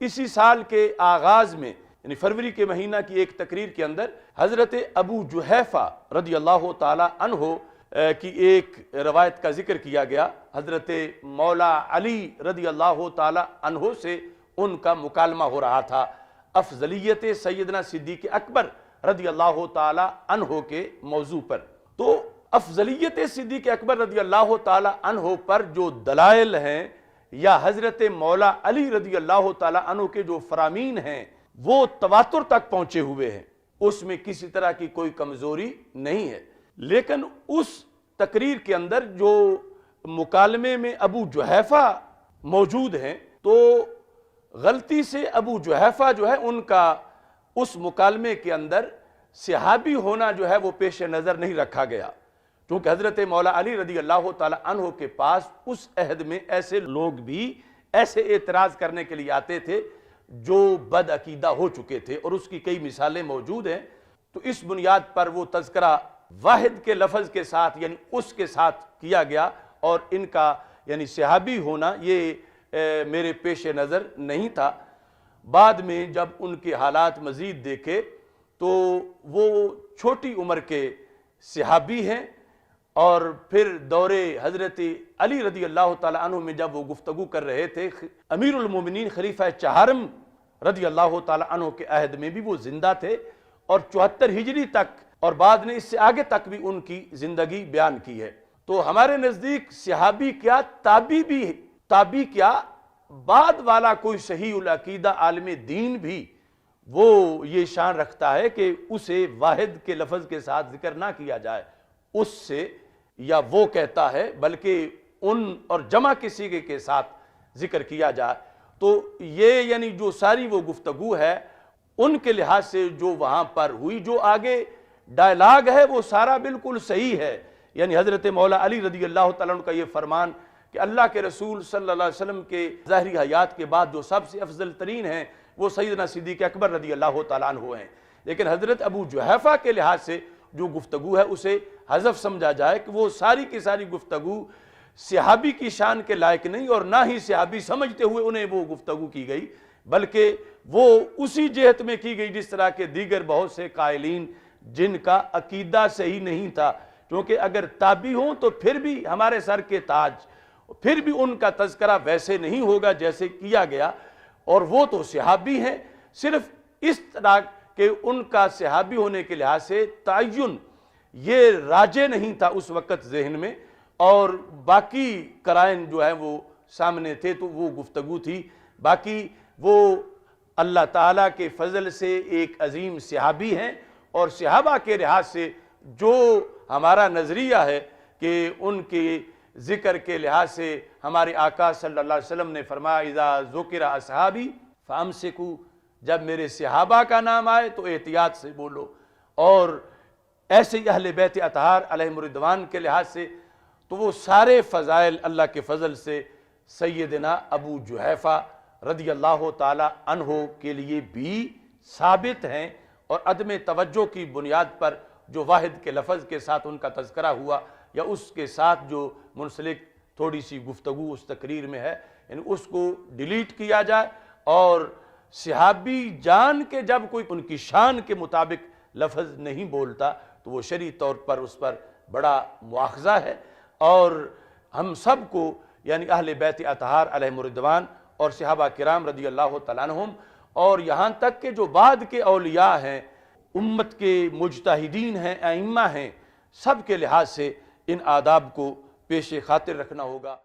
اسی سال کے آغاز میں یعنی فروری کے مہینہ کی ایک تقریر کے اندر حضرت ابو جحیفہ رضی اللہ تعالی عنہ کی ایک روایت کا ذکر کیا گیا۔ حضرت مولا علی رضی اللہ تعالی عنہ سے ان کا مکالمہ ہو رہا تھا افضلیت سیدنا صدیق اکبر رضی اللہ تعالی عنہ کے موضوع پر۔ تو افضلیت صدیق اکبر رضی اللہ تعالی عنہ پر جو دلائل ہیں یا حضرت مولا علی رضی اللہ تعالی عنہ کے جو فرامین ہیں وہ تواتر تک پہنچے ہوئے ہیں، اس میں کسی طرح کی کوئی کمزوری نہیں ہے۔ لیکن اس تقریر کے اندر جو مکالمے میں ابو جحیفہ موجود ہیں تو غلطی سے ابو جحیفہ جو ہے ان کا اس مکالمے کے اندر صحابی ہونا جو ہے وہ پیش نظر نہیں رکھا گیا، کیونکہ حضرت مولا علی رضی اللہ تعالی عنہ کے پاس اس عہد میں ایسے لوگ بھی ایسے اعتراض کرنے کے لیے آتے تھے جو بد عقیدہ ہو چکے تھے، اور اس کی کئی مثالیں موجود ہیں۔ تو اس بنیاد پر وہ تذکرہ واحد کے لفظ کے ساتھ یعنی اس کے ساتھ کیا گیا، اور ان کا یعنی صحابی ہونا یہ میرے پیش نظر نہیں تھا۔ بعد میں جب ان کے حالات مزید دیکھے تو وہ چھوٹی عمر کے صحابی ہیں، اور پھر دور حضرت علی رضی اللہ تعالی عنہ میں جب وہ گفتگو کر رہے تھے امیر المومنین خلیفہ چہارم رضی اللہ تعالی عنہ کے عہد میں بھی وہ زندہ تھے، اور 74 ہجری تک اور بعد میں اس سے آگے تک بھی ان کی زندگی بیان کی ہے۔ تو ہمارے نزدیک صحابی کیا تابعی کیا بعد والا کوئی صحیح العقیدہ عالم دین بھی وہ یہ شان رکھتا ہے کہ اسے واحد کے لفظ کے ساتھ ذکر نہ کیا جائے اس سے، یا وہ کہتا ہے بلکہ ان اور جمع کے صیغے کے ساتھ ذکر کیا جائے۔ تو یہ یعنی جو ساری وہ گفتگو ہے ان کے لحاظ سے جو وہاں پر ہوئی، جو آگے ڈائلاگ ہے وہ سارا بالکل صحیح ہے۔ یعنی حضرت مولا علی رضی اللہ تعالیٰ عنہ کا یہ فرمان کہ اللہ کے رسول صلی اللہ علیہ وسلم کے ظاہری حیات کے بعد جو سب سے افضل ترین ہیں وہ سیدنا صدیق اکبر رضی اللہ تعالیٰ عنہ ہیں، لیکن حضرت ابو جحیفہ کے لحاظ سے جو گفتگو ہے اسے حذف سمجھا جائے کہ وہ ساری کی ساری گفتگو صحابی کی شان کے لائق نہیں، اور نہ ہی صحابی سمجھتے ہوئے انہیں وہ گفتگو کی گئی، بلکہ وہ اسی جہت میں کی گئی جس طرح کے دیگر بہت سے قائلین جن کا عقیدہ صحیح نہیں تھا، کیونکہ اگر تابعی ہوں تو پھر بھی ہمارے سر کے تاج، پھر بھی ان کا تذکرہ ویسے نہیں ہوگا جیسے کیا گیا، اور وہ تو صحابی ہیں۔ صرف اس طرح کہ ان کا صحابی ہونے کے لحاظ سے تعین یہ راجع نہیں تھا اس وقت ذہن میں، اور باقی قرائن جو ہیں وہ سامنے تھے، تو وہ گفتگو تھی۔ باقی وہ اللہ تعالیٰ کے فضل سے ایک عظیم صحابی ہیں، اور صحابہ کے لحاظ سے جو ہمارا نظریہ ہے کہ ان کے ذکر کے لحاظ سے ہمارے آقا صلی اللہ علیہ وسلم نے فرمایا اذا ذکر اصحابی فامسکو، جب میرے صحابہ کا نام آئے تو احتیاط سے بولو، اور ایسے ہی اہل بیت اطہار علیہم الرضوان کے لحاظ سے تو وہ سارے فضائل اللہ کے فضل سے سیدنا ابو جحیفہ رضی اللہ تعالی عنہ کے لیے بھی ثابت ہیں، اور عدم توجہ کی بنیاد پر جو واحد کے لفظ کے ساتھ ان کا تذکرہ ہوا یا اس کے ساتھ جو منسلک تھوڑی سی گفتگو اس تقریر میں ہے، یعنی اس کو ڈیلیٹ کیا جائے، اور صحابی جان کے جب کوئی ان کی شان کے مطابق لفظ نہیں بولتا تو وہ شرعی طور پر اس پر بڑا مواخذہ ہے۔ اور ہم سب کو یعنی اہل بیت اطہار علیہم الرضوان اور صحابہ کرام رضی اللہ تعالیٰ عنہم، اور یہاں تک کہ جو بعد کے اولیاء ہیں، امت کے مجتہدین ہیں، ائمہ ہیں، سب کے لحاظ سے ان آداب کو پیش خاطر رکھنا ہوگا۔